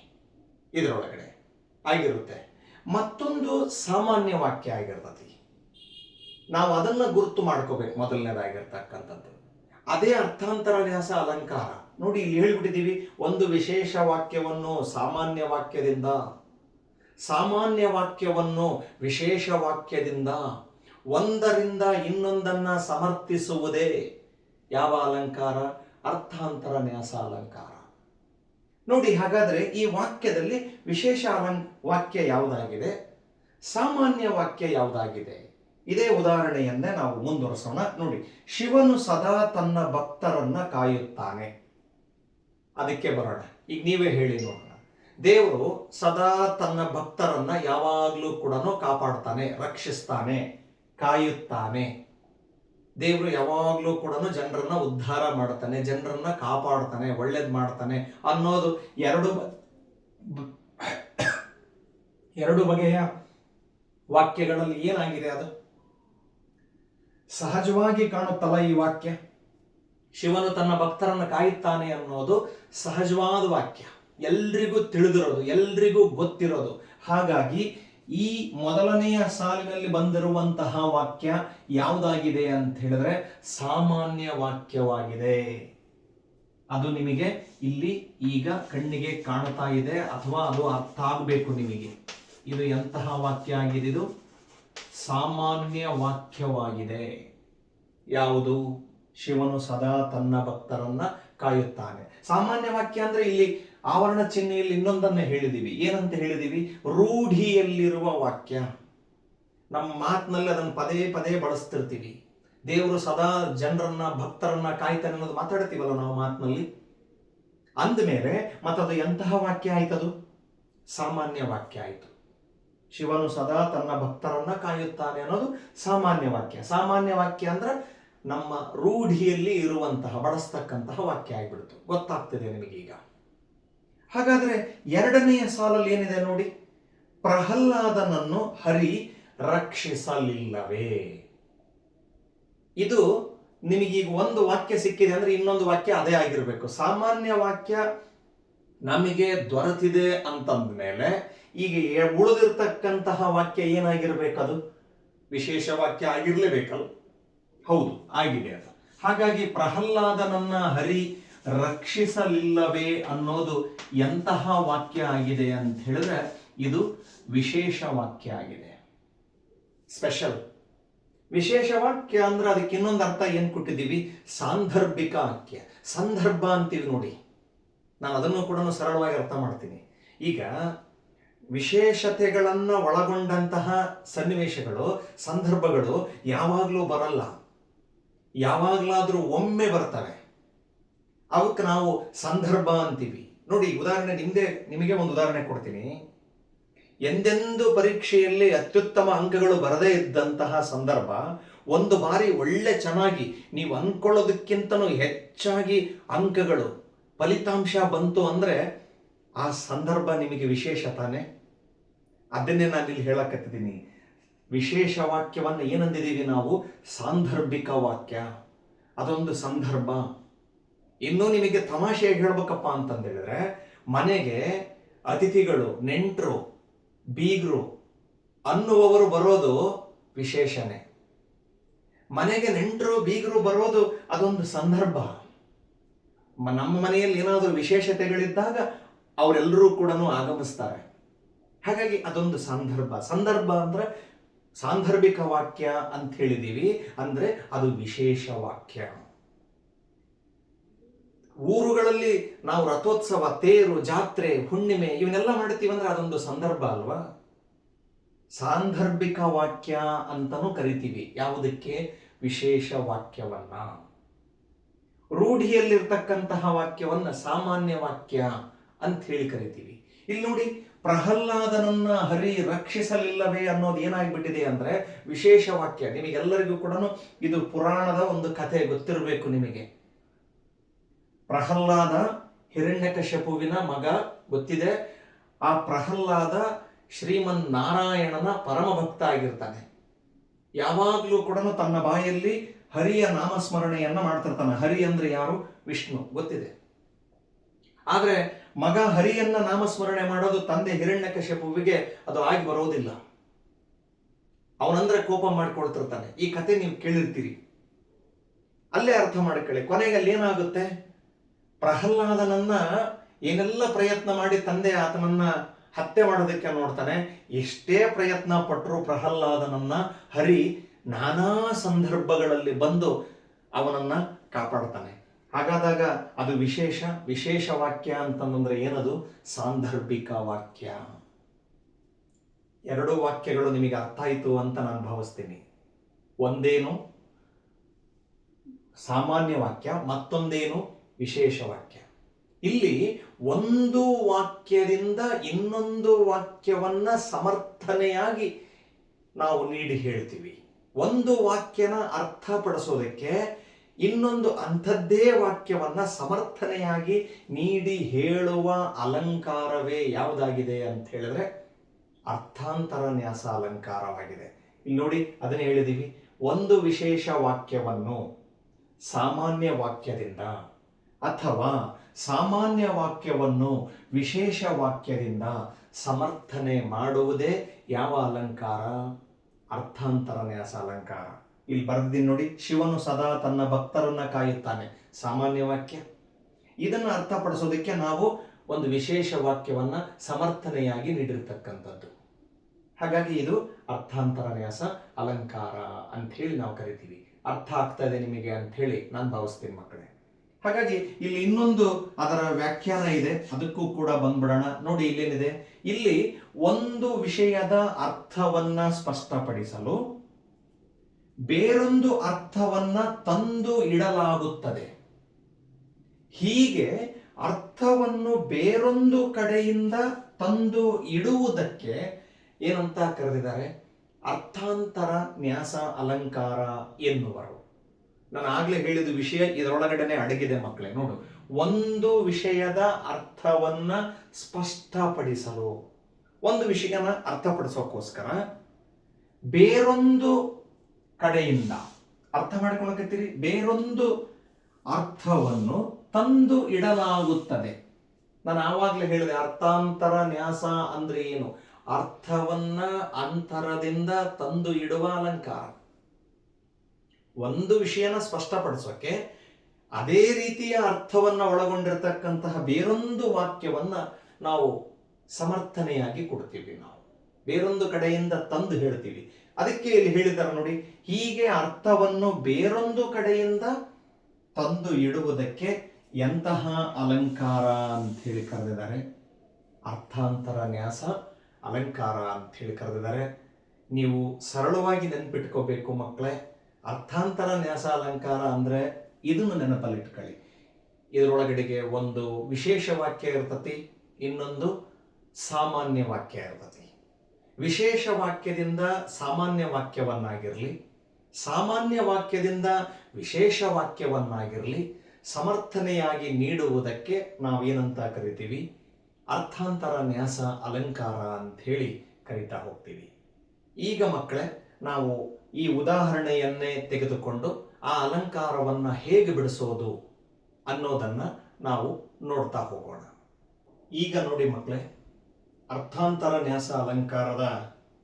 ಇದರೊಳಗಡೆ ಆಗಿರುತ್ತೆ, ಮತ್ತೊಂದು ಸಾಮಾನ್ಯ ವಾಕ್ಯ ಆಗಿರ್ತತಿ. ನಾವು ಅದನ್ನ ಗುರುತು ಮಾಡ್ಕೋಬೇಕು ಮೊದಲನೇದಾಗಿರ್ತಕ್ಕಂಥದ್ದು. ಅದೇ ಅರ್ಥಾಂತರ ನ್ಯಾಸ ಅಲಂಕಾರ. ನೋಡಿ, ಇಲ್ಲಿ ಹೇಳ್ಬಿಟ್ಟಿದ್ದೀವಿ, ಒಂದು ವಿಶೇಷ ವಾಕ್ಯವನ್ನು ಸಾಮಾನ್ಯ ವಾಕ್ಯದಿಂದ, ಸಾಮಾನ್ಯ ವಾಕ್ಯವನ್ನು ವಿಶೇಷ ವಾಕ್ಯದಿಂದ, ಒಂದರಿಂದ ಇನ್ನೊಂದನ್ನ ಸಮರ್ಥಿಸುವುದೇ ಯಾವ ಅಲಂಕಾರ? ಅರ್ಥಾಂತರ ನ್ಯಾಸ ಅಲಂಕಾರ. ನೋಡಿ, ಹಾಗಾದ್ರೆ ಈ ವಾಕ್ಯದಲ್ಲಿ ವಿಶೇಷ ವಾಕ್ಯ ಯಾವುದಾಗಿದೆ, ಸಾಮಾನ್ಯ ವಾಕ್ಯ ಯಾವುದಾಗಿದೆ? ಇದೇ ಉದಾಹರಣೆಯನ್ನೇ ನಾವು ಮುಂದುವರಿಸೋಣ. ನೋಡಿ, ಶಿವನು ಸದಾ ತನ್ನ ಭಕ್ತರನ್ನ ಕಾಯುತ್ತಾನೆ. ಅದಕ್ಕೆ ಬರೋಣ. ಈಗ ನೀವೇ ಹೇಳಿ ನೋಡೋಣ. ದೇವರು ಸದಾ ತನ್ನ ಭಕ್ತರನ್ನ ಯಾವಾಗ್ಲೂ ಕೂಡ ಕಾಪಾಡ್ತಾನೆ, ರಕ್ಷಿಸ್ತಾನೆ, ಕಾಯುತ್ತಾನೆ. ದೇವರು ಯಾವಾಗ್ಲೂ ಕೂಡ ಜನರನ್ನ ಉದ್ಧಾರ ಮಾಡ್ತಾನೆ, ಜನರನ್ನ ಕಾಪಾಡ್ತಾನೆ, ಒಳ್ಳೇದ್ ಮಾಡ್ತಾನೆ ಅನ್ನೋದು ಎರಡು ಬಗೆಯ ವಾಕ್ಯಗಳಲ್ಲಿ ಏನಾಗಿದೆ? ಅದು ಸಹಜವಾಗಿ ಕಾಣುತ್ತಲ್ಲ ಈ ವಾಕ್ಯ. ಶಿವನು ತನ್ನ ಭಕ್ತರನ್ನು ಕಾಯುತ್ತಾನೆ ಅನ್ನೋದು ಸಹಜವಾದ ವಾಕ್ಯ, ಎಲ್ರಿಗೂ ತಿಳಿದಿರೋದು, ಎಲ್ರಿಗೂ ಗೊತ್ತಿರೋದು. ಹಾಗಾಗಿ ಈ ಮೊದಲನೆಯ ಸಾಲಿನಲ್ಲಿ ಬಂದಿರುವಂತಹ ವಾಕ್ಯ ಯಾವುದಾಗಿದೆ ಅಂತ ಹೇಳಿದ್ರೆ ಸಾಮಾನ್ಯ ವಾಕ್ಯವಾಗಿದೆ. ಅದು ನಿಮಗೆ ಇಲ್ಲಿ ಈಗ ಕಣ್ಣಿಗೆ ಕಾಣ್ತಾ ಇದೆ, ಅಥವಾ ಅದು ಅರ್ಥ ಆಗಬೇಕು ನಿಮಗೆ. ಇದು ಎಂತಹ ವಾಕ್ಯ ಆಗಿದೆ? ಇದು ಸಾಮಾನ್ಯ ವಾಕ್ಯವಾಗಿದೆ. ಯಾವುದು? ಶಿವನು ಸದಾ ತನ್ನ ಭಕ್ತರನ್ನ ಕಾಯುತ್ತಾನೆ. ಸಾಮಾನ್ಯ ವಾಕ್ಯ ಅಂದ್ರೆ ಇಲ್ಲಿ ಆವರಣ ಚಿಹ್ನೆಯಲ್ಲಿ ಇನ್ನೊಂದನ್ನ ಹೇಳಿದೀವಿ. ಏನಂತ ಹೇಳಿದೀವಿ? ರೂಢಿಯಲ್ಲಿರುವ ವಾಕ್ಯ. ನಮ್ಮ ಮಾತಿನಲ್ಲಿ ಅದನ್ನು ಪದೇ ಪದೇ ಬಳಸ್ತಿರ್ತೀವಿ. ದೇವರು ಸದಾ ಜನರನ್ನ ಭಕ್ತರನ್ನ ಕಾಯ್ತಾನೆ ಅನ್ನೋದು ಮಾತಾಡ್ತೀವಲ್ಲ ನಾವು ಮಾತಿನಲ್ಲಿ. ಅಂದಮೇಲೆ ಮತ್ತದು ಎಂತಹ ವಾಕ್ಯ ಆಯ್ತದು? ಸಾಮಾನ್ಯ ವಾಕ್ಯ ಆಯ್ತು. ಶಿವನು ಸದಾ ತನ್ನ ಭಕ್ತರನ್ನ ಕಾಯುತ್ತಾನೆ ಅನ್ನೋದು ಸಾಮಾನ್ಯ ವಾಕ್ಯ. ಸಾಮಾನ್ಯ ವಾಕ್ಯ ಅಂದ್ರೆ ನಮ್ಮ ರೂಢಿಯಲ್ಲಿ ಇರುವಂತಹ, ಬಳಸ್ತಕ್ಕಂತಹ ವಾಕ್ಯ ಆಗಿಬಿಡ್ತು. ಗೊತ್ತಾಗ್ತಿದೆ ನಿಮಗೀಗ. ಹಾಗಾದ್ರೆ ಎರಡನೆಯ ಸಾಲಲ್ಲಿ ಏನಿದೆ ನೋಡಿ, ಪ್ರಹ್ಲಾದನನ್ನು ಹರಿ ರಕ್ಷಿಸಲಿಲ್ಲವೇ. ಇದು ನಿಮಗೀಗ ಒಂದು ವಾಕ್ಯ ಸಿಕ್ಕಿದೆ ಅಂದ್ರೆ ಇನ್ನೊಂದು ವಾಕ್ಯ ಅದೇ ಆಗಿರಬೇಕು. ಸಾಮಾನ್ಯ ವಾಕ್ಯ ನಮಗೆ ದೊರೆತಿದೆ ಅಂತಂದ ಮೇಲೆ ಈಗ ಉಳಿದಿರ್ತಕ್ಕಂತಹ ವಾಕ್ಯ ಏನಾಗಿರ್ಬೇಕದು? ವಿಶೇಷ ವಾಕ್ಯ ಆಗಿರ್ಲೇಬೇಕಲ್ಲ? ಹೌದು, ಆಗಿದೆ ಅದು. ಹಾಗಾಗಿ ಪ್ರಹ್ಲಾದನನ್ನ ಹರಿ ರಕ್ಷಿಸಲಿಲ್ಲವೇ ಅನ್ನೋದು ಎಂತಹ ವಾಕ್ಯ ಆಗಿದೆ ಅಂತ ಹೇಳಿದ್ರೆ ಇದು ವಿಶೇಷ ವಾಕ್ಯ ಆಗಿದೆ. ಸ್ಪೆಷಲ್ ವಿಶೇಷ ವಾಕ್ಯ ಅಂದ್ರೆ ಅದಕ್ಕೆ ಇನ್ನೊಂದು ಅರ್ಥ ಏನ್ ಕೊಟ್ಟಿದ್ದೀವಿ? ಸಾಂದರ್ಭಿಕ ವಾಕ್ಯ. ಸಂದರ್ಭ ಅಂತೀವಿ ನೋಡಿ, ನಾನು ಅದನ್ನು ಕೂಡ ಸರಳವಾಗಿ ಅರ್ಥ ಮಾಡ್ತೀನಿ. ಈಗ ವಿಶೇಷತೆಗಳನ್ನ ಒಳಗೊಂಡಂತಹ ಸನ್ನಿವೇಶಗಳು, ಸಂದರ್ಭಗಳು ಯಾವಾಗಲೂ ಬರಲ್ಲ, ಯಾವಾಗಲಾದ್ರೂ ಒಮ್ಮೆ ಬರ್ತವೆ. ಅವಕ್ಕೆ ನಾವು ಸಂದರ್ಭ ಅಂತೀವಿ. ನೋಡಿ, ಉದಾಹರಣೆ ನಿಮಗೆ ಒಂದು ಉದಾಹರಣೆ ಕೊಡ್ತೀನಿ. ಎಂದೆಂದು ಪರೀಕ್ಷೆಯಲ್ಲಿ ಅತ್ಯುತ್ತಮ ಅಂಕಗಳು ಬರದೇ ಇದ್ದಂತಹ ಸಂದರ್ಭ ಒಂದು ಬಾರಿ ಒಳ್ಳೆ ಚೆನ್ನಾಗಿ ನೀವು ಅನ್ಕೊಳ್ಳೋದಕ್ಕಿಂತನೂ ಹೆಚ್ಚಾಗಿ ಅಂಕಗಳು ಫಲಿತಾಂಶ ಬಂತು ಅಂದ್ರೆ ಆ ಸಂದರ್ಭ ನಿಮಗೆ ವಿಶೇಷ ತಾನೆ. ಅದನ್ನೇ ನಾನು ಇಲ್ಲಿ ಹೇಳಕತ್ತಿದ್ದೀನಿ. ವಿಶೇಷ ವಾಕ್ಯವನ್ನು ಏನಂದಿದ್ದೀವಿ ನಾವು? ಸಾಂದರ್ಭಿಕ ವಾಕ್ಯ. ಅದೊಂದು ಸಂದರ್ಭ. ಇನ್ನೂ ನಿಮಗೆ ತಮಾಷೆ ಹೇಳ್ಬೇಕಪ್ಪ ಅಂತಂದೇಳಿದ್ರೆ, ಮನೆಗೆ ಅತಿಥಿಗಳು, ನೆಂಟರು, ಬೀಗರು ಅನ್ನುವವರು ಬರೋದು ವಿಶೇಷನೇ. ಮನೆಗೆ ನೆಂಟರು ಬೀಗರು ಬರೋದು ಅದೊಂದು ಸಂದರ್ಭ. ನಮ್ಮ ಮನೆಯಲ್ಲಿ ಏನಾದರೂ ವಿಶೇಷತೆಗಳಿದ್ದಾಗ ಅವರೆಲ್ಲರೂ ಕೂಡ ಆಗಮಿಸ್ತಾರೆ. ಹಾಗಾಗಿ ಅದೊಂದು ಸಂದರ್ಭ. ಸಂದರ್ಭ ಅಂದ್ರೆ ಸಾಂದರ್ಭಿಕ ವಾಕ್ಯ ಅಂತ ಹೇಳಿದೀವಿ, ಅಂದ್ರೆ ಅದು ವಿಶೇಷ ವಾಕ್ಯ. ಊರುಗಳಲ್ಲಿ ನಾವು ರಥೋತ್ಸವ, ತೇರು, ಜಾತ್ರೆ, ಹುಣ್ಣಿಮೆ ಇವನ್ನೆಲ್ಲ ಮಾಡ್ತೀವಿ ಅಂದ್ರೆ ಅದೊಂದು ಸಂದರ್ಭ ಅಲ್ವಾ? ಸಾಂದರ್ಭಿಕ ವಾಕ್ಯ ಅಂತಾನೂ ಕರಿತೀವಿ. ಯಾವುದಕ್ಕೆ? ವಿಶೇಷ ವಾಕ್ಯವನ್ನ. ರೂಢಿಯಲ್ಲಿರ್ತಕ್ಕಂತಹ ವಾಕ್ಯವನ್ನ ಸಾಮಾನ್ಯ ವಾಕ್ಯ ಅಂತ ಹೇಳಿ ಕರಿತೀವಿ. ಇಲ್ಲಿ ನೋಡಿ, ಪ್ರಹ್ಲಾದನನ್ನ ಹರಿ ರಕ್ಷಿಸಲಿಲ್ಲವೇ ಅನ್ನೋದು ಏನಾಗ್ಬಿಟ್ಟಿದೆ ಅಂದ್ರೆ ವಿಶೇಷ ವಾಕ್ಯ. ನಿಮಗೆಲ್ಲರಿಗೂ ಕೂಡ ಇದು ಪುರಾಣದ ಒಂದು ಕಥೆ ಗೊತ್ತಿರಬೇಕು ನಿಮಗೆ. ಪ್ರಹ್ಲಾದ ಹಿರಣ್ಯಕಶಿಪುವಿನ ಮಗ, ಗೊತ್ತಿದೆ. ಆ ಪ್ರಹ್ಲಾದ ಶ್ರೀಮನ್ ನಾರಾಯಣನ ಪರಮ ಭಕ್ತ ಆಗಿರ್ತಾನೆ. ಯಾವಾಗ್ಲೂ ಕೂಡ ತನ್ನ ಬಾಯಲ್ಲಿ ಹರಿಯ ನಾಮಸ್ಮರಣೆಯನ್ನ ಮಾಡ್ತಿರ್ತಾನೆ. ಹರಿ ಅಂದ್ರೆ ಯಾರು? ವಿಷ್ಣು, ಗೊತ್ತಿದೆ. ಆದ್ರೆ ಮಗ ಹರಿಯನ್ನ ನಾಮಸ್ಮರಣೆ ಮಾಡೋದು ತಂದೆ ಹಿರಣ್ಯಕಶಿಪುವಿಗೆ ಅದು ಆಗಿ ಬರೋದಿಲ್ಲ. ಅವನಂದ್ರೆ ಕೋಪ ಮಾಡ್ಕೊಳ್ತಿರ್ತಾನೆ. ಈ ಕತೆ ನೀವು ಕೇಳಿರ್ತೀರಿ. ಅಲ್ಲೇ ಅರ್ಥ ಮಾಡ್ಕೊಳ್ಳಿ. ಕೊನೆಗೆ ಅಲ್ಲಿ ಏನಾಗುತ್ತೆ? ಪ್ರಹ್ಲಾದನನ್ನ ಏನೆಲ್ಲ ಪ್ರಯತ್ನ ಮಾಡಿ ತಂದೆ ಆತನನ್ನ ಹತ್ಯೆ ಮಾಡೋದಕ್ಕೆ ನೋಡ್ತಾನೆ. ಎಷ್ಟೇ ಪ್ರಯತ್ನ ಪಟ್ಟರು ಪ್ರಹ್ಲಾದನನ್ನ ಹರಿ ನಾನಾ ಸಂದರ್ಭಗಳಲ್ಲಿ ಬಂದು ಅವನನ್ನ ಕಾಪಾಡ್ತಾನೆ. ಹಾಗಾದಾಗ ಅದು ವಿಶೇಷ ವಾಕ್ಯ ಅಂತಂದ್ರೆ ಏನದು? ಸಾಂದರ್ಭಿಕ ವಾಕ್ಯ. ಎರಡು ವಾಕ್ಯಗಳು ನಿಮಗೆ ಅರ್ಥ ಆಯಿತು ಅಂತ ನಾನು ಭಾವಿಸ್ತೀನಿ. ಒಂದೇನು ಸಾಮಾನ್ಯ ವಾಕ್ಯ, ಮತ್ತೊಂದೇನು ವಿಶೇಷ ವಾಕ್ಯ. ಇಲ್ಲಿ ಒಂದು ವಾಕ್ಯದಿಂದ ಇನ್ನೊಂದು ವಾಕ್ಯವನ್ನ ಸಮರ್ಥನೆಯಾಗಿ ನಾವು ನೀಡಿ ಹೇಳ್ತೀವಿ. ಒಂದು ವಾಕ್ಯನ ಅರ್ಥಪಡಿಸೋದಕ್ಕೆ ಇನ್ನೊಂದು ಅಂಥದ್ದೇ ವಾಕ್ಯವನ್ನ ಸಮರ್ಥನೆಯಾಗಿ ನೀಡಿ ಹೇಳುವ ಅಲಂಕಾರವೇ ಯಾವುದಾಗಿದೆ ಅಂತ ಹೇಳಿದ್ರೆ ಅರ್ಥಾಂತರ ನ್ಯಾಸ ಅಲಂಕಾರವಾಗಿದೆ. ಇಲ್ಲಿ ನೋಡಿ, ಅದನ್ನ ಹೇಳಿದೀವಿ. ಒಂದು ವಿಶೇಷ ವಾಕ್ಯವನ್ನು ಸಾಮಾನ್ಯ ವಾಕ್ಯದಿಂದ ಅಥವಾ ಸಾಮಾನ್ಯ ವಾಕ್ಯವನ್ನು ವಿಶೇಷ ವಾಕ್ಯದಿಂದ ಸಮರ್ಥನೆ ಮಾಡುವುದೇ ಯಾವ ಅಲಂಕಾರ? ಅರ್ಥಾಂತರ ನ್ಯಾಸ ಅಲಂಕಾರ. ಇಲ್ಲಿ ಬರ್ದಿದ್ದೀನಿ ನೋಡಿ, ಶಿವನು ಸದಾ ತನ್ನ ಭಕ್ತರನ್ನ ಕಾಯುತ್ತಾನೆ, ಸಾಮಾನ್ಯ ವಾಕ್ಯ. ಇದನ್ನು ಅರ್ಥಪಡಿಸೋದಕ್ಕೆ ನಾವು ಒಂದು ವಿಶೇಷ ವಾಕ್ಯವನ್ನ ಸಮರ್ಥನೆಯಾಗಿ ನೀಡಿರ್ತಕ್ಕಂಥದ್ದು. ಹಾಗಾಗಿ ಇದು ಅರ್ಥಾಂತರ ನ್ಯಾಸ ಅಲಂಕಾರ ಅಂತ ಹೇಳಿ ನಾವು ಕರಿತೀವಿ. ಅರ್ಥ ಆಗ್ತಾ ಇದೆ ನಿಮಗೆ ಅಂತ ಹೇಳಿ ನಾನು ಭಾವಿಸ್ತೀನಿ ಮಕ್ಕಳೇ. ಹಾಗಾಗಿ ಇಲ್ಲಿ ಇನ್ನೊಂದು ಅದರ ವ್ಯಾಖ್ಯಾನ ಇದೆ, ಅದಕ್ಕೂ ಕೂಡ ಬಂದ್ಬಿಡೋಣ. ನೋಡಿ, ಇಲ್ಲೇನಿದೆ? ಇಲ್ಲಿ ಒಂದು ವಿಷಯದ ಅರ್ಥವನ್ನ ಸ್ಪಷ್ಟಪಡಿಸಲು ಬೇರೊಂದು ಅರ್ಥವನ್ನ ತಂದು ಇಡಲಾಗುತ್ತದೆ. ಹೀಗೆ ಅರ್ಥವನ್ನು ಬೇರೊಂದು ಕಡೆಯಿಂದ ತಂದು ಇಡುವುದಕ್ಕೆ ಏನಂತ ಕರೆದಿದ್ದಾರೆ? ಅರ್ಥಾಂತರ ನ್ಯಾಸ ಅಲಂಕಾರ ಎನ್ನುವರು. ನಾನು ಆಗ್ಲೇ ಹೇಳಿದ ವಿಷಯ ಇದರೊಳಗಡೆನೆ ಅಡಗಿದೆ ಮಕ್ಕಳೇ. ನೋಡು, ಒಂದು ವಿಷಯದ ಅರ್ಥವನ್ನ ಸ್ಪಷ್ಟಪಡಿಸಲು, ಒಂದು ವಿಷಯನ ಅರ್ಥಪಡಿಸೋಕ್ಕೋಸ್ಕರ ಬೇರೊಂದು ಕಡೆಯಿಂದ ಅರ್ಥ ಮಾಡ್ಕೊಳಕತ್ತೀರಿ, ಬೇರೊಂದು ಅರ್ಥವನ್ನು ತಂದು ಇಡಲಾಗುತ್ತದೆ. ನಾನು ಆವಾಗಲೇ ಹೇಳಿದೆ, ಅರ್ಥಾಂತರ ನ್ಯಾಸ ಅಂದ್ರೆ ಏನು? ಅರ್ಥವನ್ನ ಅಂತರದಿಂದ ತಂದು ಇಡುವ ಅಲಂಕಾರ. ಒಂದು ವಿಷಯನ ಸ್ಪಷ್ಟಪಡಿಸೋಕೆ ಅದೇ ರೀತಿಯ ಅರ್ಥವನ್ನ ಒಳಗೊಂಡಿರತಕ್ಕಂತಹ ಬೇರೊಂದು ವಾಕ್ಯವನ್ನ ನಾವು ಸಮರ್ಥನೆಯಾಗಿ ಕೊಡ್ತೀವಿ. ನಾವು ಬೇರೊಂದು ಕಡೆಯಿಂದ ತಂದು ಹೇಳ್ತೀವಿ. ಅದಕ್ಕೆ ಇಲ್ಲಿ ಹೇಳಿದ್ದಾರೆ ನೋಡಿ, ಹೀಗೆ ಅರ್ಥವನ್ನು ಬೇರೊಂದು ಕಡೆಯಿಂದ ತಂದು ಇಡುವುದಕ್ಕೆ ಎಂತಹ ಅಲಂಕಾರ ಅಂತ ಹೇಳಿ ಕರೆದಿದ್ದಾರೆ? ಅರ್ಥಾಂತರ ನ್ಯಾಸ ಅಲಂಕಾರ ಅಂತ ಹೇಳಿ ಕರೆದಿದ್ದಾರೆ. ನೀವು ಸರಳವಾಗಿ ನೆನಪಿಟ್ಕೋಬೇಕು ಮಕ್ಕಳೇ, ಅರ್ಥಾಂತರ ನ್ಯಾಸ ಅಲಂಕಾರ ಅಂದ್ರೆ ಇದನ್ನು ನೆನಪಲ್ಲಿಟ್ಕೊಳ್ಳಿ. ಇದರೊಳಗಡೆಗೆ ಒಂದು ವಿಶೇಷ ವಾಕ್ಯ ಇರ್ತತಿ, ಇನ್ನೊಂದು ಸಾಮಾನ್ಯ ವಾಕ್ಯ ಇರ್ತತಿ. ವಿಶೇಷ ವಾಕ್ಯದಿಂದ ಸಾಮಾನ್ಯ ವಾಕ್ಯವನ್ನಾಗಿರಲಿ, ಸಾಮಾನ್ಯ ವಾಕ್ಯದಿಂದ ವಿಶೇಷ ವಾಕ್ಯವನ್ನಾಗಿರಲಿ ಸಮರ್ಥನೆಯಾಗಿ ನೀಡುವುದಕ್ಕೆ ನಾವೇನಂತ ಕರಿತೀವಿ? ಅರ್ಥಾಂತರ ನ್ಯಾಸ ಅಲಂಕಾರ ಅಂತ ಹೇಳಿ ಕರಿತಾ ಹೋಗ್ತೀವಿ. ಈಗ ಮಕ್ಕಳೇ, ನಾವು ಈ ಉದಾಹರಣೆಯನ್ನೇ ತೆಗೆದುಕೊಂಡು ಆ ಅಲಂಕಾರವನ್ನ ಹೇಗೆ ಬಿಡಿಸೋದು ಅನ್ನೋದನ್ನ ನಾವು ನೋಡ್ತಾ ಹೋಗೋಣ. ಈಗ ನೋಡಿ ಮಕ್ಕಳೇ, ಅರ್ಥಾಂತರ ನ್ಯಾಸ ಅಲಂಕಾರದ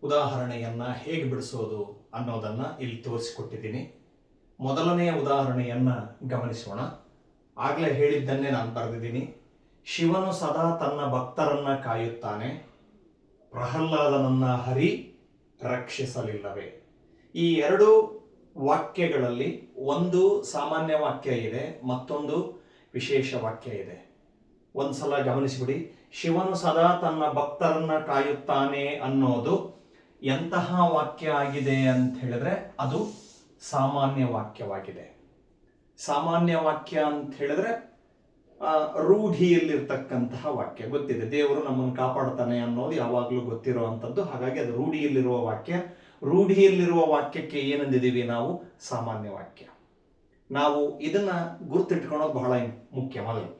ಉದಾಹರಣೆಯನ್ನ ಹೇಗೆ ಬಿಡಿಸೋದು ಅನ್ನೋದನ್ನ ಇಲ್ಲಿ ತೋರಿಸಿಕೊಟ್ಟಿದ್ದೀನಿ. ಮೊದಲನೆಯ ಉದಾಹರಣೆಯನ್ನ ಗಮನಿಸೋಣ. ಆಗ್ಲೇ ಹೇಳಿದ್ದನ್ನೇ ನಾನು ಬರೆದಿದ್ದೀನಿ. ಶಿವನು ಸದಾ ತನ್ನ ಭಕ್ತರನ್ನ ಕಾಯುತ್ತಾನೆ, ಪ್ರಹ್ಲಾದನನ್ನ ಹರಿ ರಕ್ಷಿಸಲಿಲ್ಲವೇ. ಈ ಎರಡು ವಾಕ್ಯಗಳಲ್ಲಿ ಒಂದು ಸಾಮಾನ್ಯ ವಾಕ್ಯ ಇದೆ, ಮತ್ತೊಂದು ವಿಶೇಷ ವಾಕ್ಯ ಇದೆ. ಒಂದ್ಸಲ ಗಮನಿಸಿಬಿಡಿ. ಶಿವನು ಸದಾ ತನ್ನ ಭಕ್ತರನ್ನ ಕಾಯುತ್ತಾನೆ ಅನ್ನೋದು ಎಂತಹ ವಾಕ್ಯ ಆಗಿದೆ ಅಂತ ಹೇಳಿದ್ರೆ ಅದು ಸಾಮಾನ್ಯ ವಾಕ್ಯವಾಗಿದೆ. ಸಾಮಾನ್ಯ ವಾಕ್ಯ ಅಂತ ಹೇಳಿದ್ರೆ ರೂಢಿಯಲ್ಲಿರ್ತಕ್ಕಂತಹ ವಾಕ್ಯ. ಗೊತ್ತಿದೆ, ದೇವರು ನಮ್ಮನ್ನು ಕಾಪಾಡ್ತಾನೆ ಅನ್ನೋದು ಯಾವಾಗಲೂ ಗೊತ್ತಿರುವಂಥದ್ದು. ಹಾಗಾಗಿ ಅದು ರೂಢಿಯಲ್ಲಿರುವ ವಾಕ್ಯ. ರೂಢಿಯಲ್ಲಿರುವ ವಾಕ್ಯಕ್ಕೆ ಏನಂದಿದ್ದೀವಿ ನಾವು? ಸಾಮಾನ್ಯ ವಾಕ್ಯ. ನಾವು ಇದನ್ನ ಗುರ್ತಿಟ್ಕೊಳ್ಳೋದು ಬಹಳ ಮುಖ್ಯ ಮೊದಲು.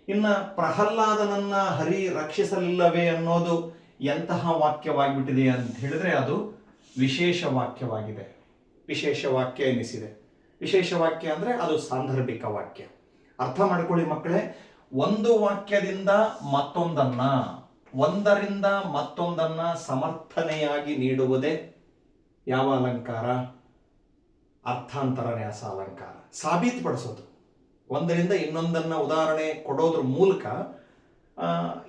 ಇನ್ನ ಪ್ರಹ್ಲಾದನನ್ನ ಹರಿ ರಕ್ಷಿಸಲಿಲ್ಲವೇ ಅನ್ನೋದು ಎಂತಹ ವಾಕ್ಯವಾಗಿಬಿಟ್ಟಿದೆ ಅಂತ ಹೇಳಿದ್ರೆ ಅದು ವಿಶೇಷ ವಾಕ್ಯವಾಗಿದೆ. ವಿಶೇಷ ವಾಕ್ಯ ಎನಿಸಿದೆ. ವಿಶೇಷ ವಾಕ್ಯ ಅಂದ್ರೆ ಅದು ಸಾಂದರ್ಭಿಕ ವಾಕ್ಯ. ಅರ್ಥ ಮಾಡ್ಕೊಳ್ಳಿ ಮಕ್ಕಳೇ, ಒಂದು ವಾಕ್ಯದಿಂದ ಮತ್ತೊಂದನ್ನ, ಒಂದರಿಂದ ಮತ್ತೊಂದನ್ನ ಸಮರ್ಥನೆಯಾಗಿ ನೀಡುವುದೇ ಯಾವ ಅಲಂಕಾರ? ಅರ್ಥಾಂತರ ನ್ಯಾಸ ಅಲಂಕಾರ. ಸಾಬೀತುಪಡಿಸೋದು, ಒಂದರಿಂದ ಇನ್ನೊಂದನ್ನ ಉದಾಹರಣೆ ಕೊಡೋದ್ರ ಮೂಲಕ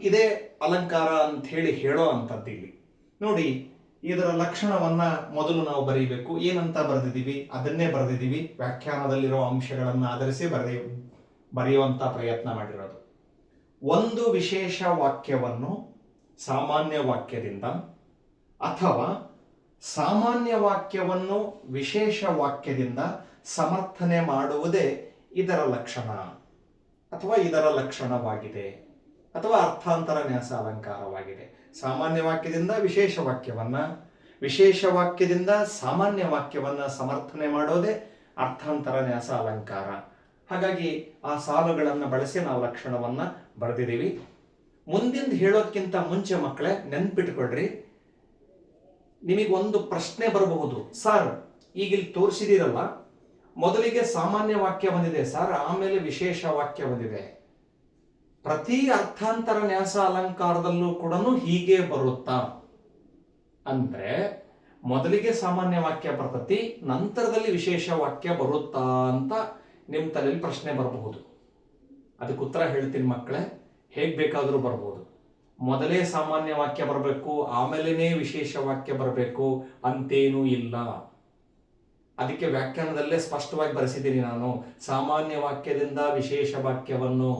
ಇದೇ ಅಲಂಕಾರ ಅಂತ ಹೇಳೋ ಅಂಥದ್ದು ಇಲ್ಲಿ ನೋಡಿ. ಇದರ ಲಕ್ಷಣವನ್ನ ಮೊದಲು ನಾವು ಬರೀಬೇಕು. ಏನಂತ ಬರೆದಿದ್ದೀವಿ ಅದನ್ನೇ ಬರೆದಿದ್ದೀವಿ. ವ್ಯಾಖ್ಯಾನದಲ್ಲಿರೋ ಅಂಶಗಳನ್ನು ಆಧರಿಸಿ ಬರೆಯುವಂತ ಪ್ರಯತ್ನ ಮಾಡಿರೋದು. ಒಂದು ವಿಶೇಷ ವಾಕ್ಯವನ್ನು ಸಾಮಾನ್ಯ ವಾಕ್ಯದಿಂದ ಅಥವಾ ಸಾಮಾನ್ಯ ವಾಕ್ಯವನ್ನು ವಿಶೇಷ ವಾಕ್ಯದಿಂದ ಸಮರ್ಥನೆ ಮಾಡುವುದೇ ಇದರ ಲಕ್ಷಣ ಅಥವಾ ಇದರ ಲಕ್ಷಣವಾಗಿದೆ ಅಥವಾ ಅರ್ಥಾಂತರ ನ್ಯಾಸ ಅಲಂಕಾರವಾಗಿದೆ. ಸಾಮಾನ್ಯ ವಾಕ್ಯದಿಂದ ವಿಶೇಷ ವಾಕ್ಯವನ್ನ, ವಿಶೇಷ ವಾಕ್ಯದಿಂದ ಸಾಮಾನ್ಯ ವಾಕ್ಯವನ್ನ ಸಮರ್ಥನೆ ಮಾಡೋದೇ ಅರ್ಥಾಂತರ ನ್ಯಾಸ ಅಲಂಕಾರ. ಹಾಗಾಗಿ ಆ ಸಾಲುಗಳನ್ನು ಬಳಸಿ ನಾವು ಲಕ್ಷಣವನ್ನ ಬರೆದಿದ್ದೀವಿ. ಮುಂದಿಂದ ಹೇಳೋದಕ್ಕಿಂತ ಮುಂಚೆ ಮಕ್ಕಳೇ ನೆನ್ಪಿಟ್ಕೊಳ್ರಿ, ನಿಮಗೊಂದು ಪ್ರಶ್ನೆ ಬರಬಹುದು. ಸರ್, ಈಗ ಇಲ್ಲಿ ತೋರಿಸಿದಿರಲ್ಲ, ಮೊದಲಿಗೆ ಸಾಮಾನ್ಯ ವಾಕ್ಯ ಬಂದಿದೆ ಸರ್, ಆಮೇಲೆ ವಿಶೇಷ ವಾಕ್ಯ ಬಂದಿದೆ. ಪ್ರತಿ ಅರ್ಥಾಂತರ ನ್ಯಾಸ ಅಲಂಕಾರದಲ್ಲೂ ಕೂಡ ಹೀಗೆ ಬರುತ್ತಾ ಅಂದ್ರೆ ಮೊದಲಿಗೆ ಸಾಮಾನ್ಯ ವಾಕ್ಯ ಬರ್ತತಿ, ನಂತರದಲ್ಲಿ ವಿಶೇಷ ವಾಕ್ಯ ಬರುತ್ತಾ ಅಂತ ನಿಮ್ಮ ತಲೆಯಲ್ಲಿ ಪ್ರಶ್ನೆ ಬರಬಹುದು. ಅದಕ್ಕೆ ಉತ್ತರ ಹೇಳ್ತೀನಿ ಮಕ್ಕಳೇ, ಹೇಗ್ ಬೇಕಾದರೂ ಬರ್ಬೋದು. ಮೊದಲೇ ಸಾಮಾನ್ಯ ವಾಕ್ಯ ಬರಬೇಕು, ಆಮೇಲೆನೇ ವಿಶೇಷ ವಾಕ್ಯ ಬರಬೇಕು ಅಂತೇನೂ ಇಲ್ಲ. ಅದಕ್ಕೆ ವ್ಯಾಖ್ಯಾನದಲ್ಲೇ ಸ್ಪಷ್ಟವಾಗಿ ಬರೆಸಿದ್ದೀನಿ ನಾನು. ಸಾಮಾನ್ಯ ವಾಕ್ಯದಿಂದ ವಿಶೇಷ ವಾಕ್ಯವನ್ನು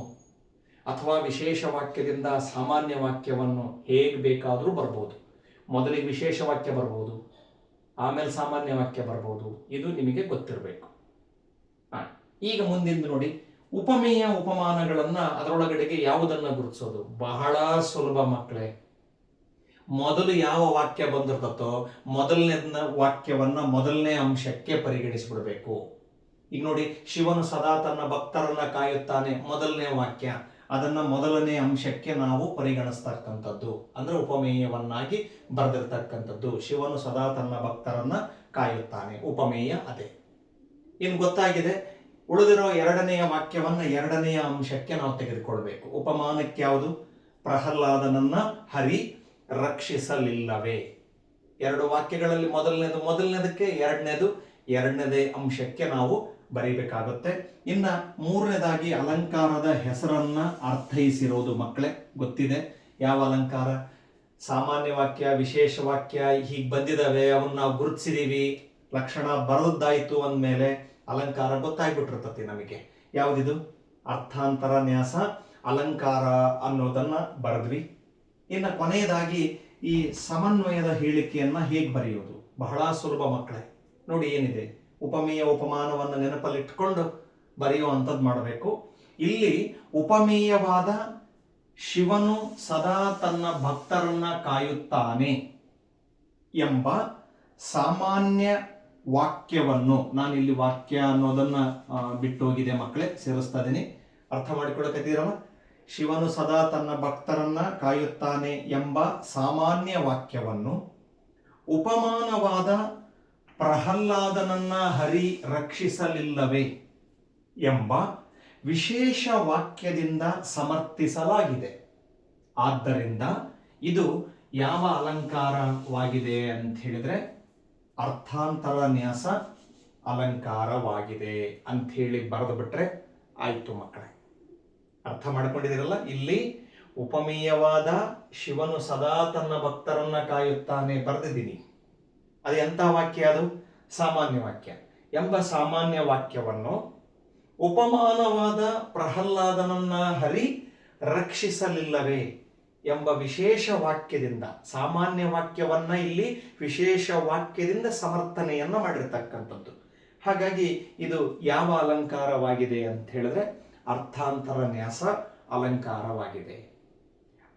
ಅಥವಾ ವಿಶೇಷ ವಾಕ್ಯದಿಂದ ಸಾಮಾನ್ಯ ವಾಕ್ಯವನ್ನು ಹೇಗೆ ಬೇಕಾದರೂ ಬರ್ಬೋದು. ಮೊದಲಿಗೆ ವಿಶೇಷ ವಾಕ್ಯ ಬರ್ಬೋದು, ಆಮೇಲೆ ಸಾಮಾನ್ಯ ವಾಕ್ಯ ಬರ್ಬೋದು. ಇದು ನಿಮಗೆ ಗೊತ್ತಿರಬೇಕು. ಈಗ ಮುಂದಿಂದ ನೋಡಿ, ಉಪಮೇಯ ಉಪಮಾನಗಳನ್ನ ಅದರೊಳಗಡೆಗೆ ಯಾವುದನ್ನ ಗುರುತಿಸೋದು? ಬಹಳ ಸುಲಭ ಮಕ್ಕಳೇ. ಮೊದಲು ಯಾವ ವಾಕ್ಯ ಬಂದಿರ್ತತೋ ಮೊದಲನೇ ವಾಕ್ಯವನ್ನ ಮೊದಲನೇ ಅಂಶಕ್ಕೆ ಪರಿಗಣಿಸಿಬಿಡ್ಬೇಕು. ಈಗ ನೋಡಿ, ಶಿವನು ಸದಾ ತನ್ನ ಭಕ್ತರನ್ನ ಕಾಯುತ್ತಾನೆ, ಮೊದಲನೇ ವಾಕ್ಯ, ಅದನ್ನ ಮೊದಲನೇ ಅಂಶಕ್ಕೆ ನಾವು ಪರಿಗಣಿಸ್ತಕ್ಕಂಥದ್ದು ಅಂದ್ರೆ ಉಪಮೇಯವನ್ನಾಗಿ ಬರೆದಿರ್ತಕ್ಕಂಥದ್ದು. ಶಿವನು ಸದಾ ತನ್ನ ಭಕ್ತರನ್ನ ಕಾಯುತ್ತಾನೆ, ಉಪಮೇಯ ಅದೇ. ಇನ್ನು ಗೊತ್ತಾಗಿದೆ. ಉಳಿದಿರೋ ಎರಡನೆಯ ವಾಕ್ಯವನ್ನ ಎರಡನೆಯ ಅಂಶಕ್ಕೆ ನಾವು ತೆಗೆದುಕೊಳ್ಬೇಕು. ಉಪಮಾನಕ್ಕೆ ಯಾವುದು? ಪ್ರಹ್ಲಾದನನ್ನ ಹರಿ ರಕ್ಷಿಸಲಿಲ್ಲವೇ. ಎರಡು ವಾಕ್ಯಗಳಲ್ಲಿ ಮೊದಲನೇದಕ್ಕೆ ಎರಡನೇದೇ ಅಂಶಕ್ಕೆ ನಾವು ಬರೀಬೇಕಾಗುತ್ತೆ. ಇನ್ನ ಮೂರನೇದಾಗಿ ಅಲಂಕಾರದ ಹೆಸರನ್ನ ಅರ್ಥೈಸಿರೋದು ಮಕ್ಕಳೇ ಗೊತ್ತಿದೆ. ಯಾವ ಅಲಂಕಾರ? ಸಾಮಾನ್ಯ ವಾಕ್ಯ, ವಿಶೇಷ ವಾಕ್ಯ ಹೀಗೆ ಬಂದಿದ್ದಾವೆ, ಅವನ್ನ ನಾವು ಗುರುತಿಸಿದೀವಿ, ಲಕ್ಷಣ ಬರದ್ದಾಯ್ತು ಅಂದಮೇಲೆ ಅಲಂಕಾರ ಗೊತ್ತಾಗ್ಬಿಟ್ಟಿರ್ತತಿ ನಮಗೆ. ಯಾವುದಿದು? ಅರ್ಥಾಂತರ ನ್ಯಾಸ ಅಲಂಕಾರ ಅನ್ನೋದನ್ನ ಬರೆದ್ವಿ. ಇನ್ನು ಕೊನೆಯದಾಗಿ ಈ ಸಮನ್ವಯದ ಹೇಳಿಕೆಯನ್ನ ಹೇಗೆ ಬರೆಯೋದು? ಬಹಳ ಸುಲಭ ಮಕ್ಕಳೇ. ನೋಡಿ ಏನಿದೆ, ಉಪಮೇಯ ಉಪಮಾನವನ್ನು ನೆನಪಲ್ಲಿಟ್ಕೊಂಡು ಬರೆಯುವಂಥದ್ದು ಮಾಡಬೇಕು. ಇಲ್ಲಿ ಉಪಮೇಯವಾದ ಶಿವನು ಸದಾ ತನ್ನ ಭಕ್ತರನ್ನ ಕಾಯುತ್ತಾನೆ ಎಂಬ ಸಾಮಾನ್ಯ ವಾಕ್ಯವನ್ನು, ನಾನಿಲ್ಲಿ ವಾಕ್ಯ ಅನ್ನೋದನ್ನ ಬಿಟ್ಟೋಗಿದೆ ಮಕ್ಕಳೇ, ಸೇರಿಸ್ತಾ ಇದ್ದೀನಿ, ಅರ್ಥ ಮಾಡಿಕೊಳ್ಳಕತ್ತೀರಲ್ಲ. ಶಿವನು ಸದಾ ತನ್ನ ಭಕ್ತರನ್ನ ಕಾಯುತ್ತಾನೆ ಎಂಬ ಸಾಮಾನ್ಯ ವಾಕ್ಯವನ್ನು ಉಪಮಾನವಾದ ಪ್ರಹ್ಲಾದನನ್ನ ಹರಿ ರಕ್ಷಿಸಲಿಲ್ಲವೇ ಎಂಬ ವಿಶೇಷ ವಾಕ್ಯದಿಂದ ಸಮರ್ಥಿಸಲಾಗಿದೆ. ಆದ್ದರಿಂದ ಇದು ಯಾವ ಅಲಂಕಾರವಾಗಿದೆ ಅಂತ ಹೇಳಿದ್ರೆ ಅರ್ಥಾಂತರ ನ್ಯಾಸ ಅಲಂಕಾರವಾಗಿದೆ ಅಂತ ಹೇಳಿ ಬರೆದು ಬಿಟ್ರೆ ಆಯ್ತು ಮಕ್ಕಳೇ. ಅರ್ಥ ಮಾಡ್ಕೊಂಡಿದ್ದೀರಲ್ಲ? ಇಲ್ಲಿ ಉಪಮೇಯವಾದ ಶಿವನು ಸದಾ ತನ್ನ ಭಕ್ತರನ್ನ ಕಾಯುತ್ತಾನೆ ಬರೆದಿದ್ದೀನಿ. ಅದು ಎಂಥ ವಾಕ್ಯ? ಅದು ಸಾಮಾನ್ಯ ವಾಕ್ಯ. ಎಂಬ ಸಾಮಾನ್ಯ ವಾಕ್ಯವನ್ನು ಉಪಮಾನವಾದ ಪ್ರಹ್ಲಾದನನ್ನ ಹರಿ ರಕ್ಷಿಸಲಿಲ್ಲವೇ ಎಂಬ ವಿಶೇಷ ವಾಕ್ಯದಿಂದ, ಸಾಮಾನ್ಯ ವಾಕ್ಯವನ್ನ ಇಲ್ಲಿ ವಿಶೇಷ ವಾಕ್ಯದಿಂದ ಸಮರ್ಥನೆಯನ್ನ ಮಾಡಿರ್ತಕ್ಕಂಥದ್ದು. ಹಾಗಾಗಿ ಇದು ಯಾವ ಅಲಂಕಾರವಾಗಿದೆ ಅಂತ ಹೇಳಿದ್ರೆ ಅರ್ಥಾಂತರ ನ್ಯಾಸ ಅಲಂಕಾರವಾಗಿದೆ.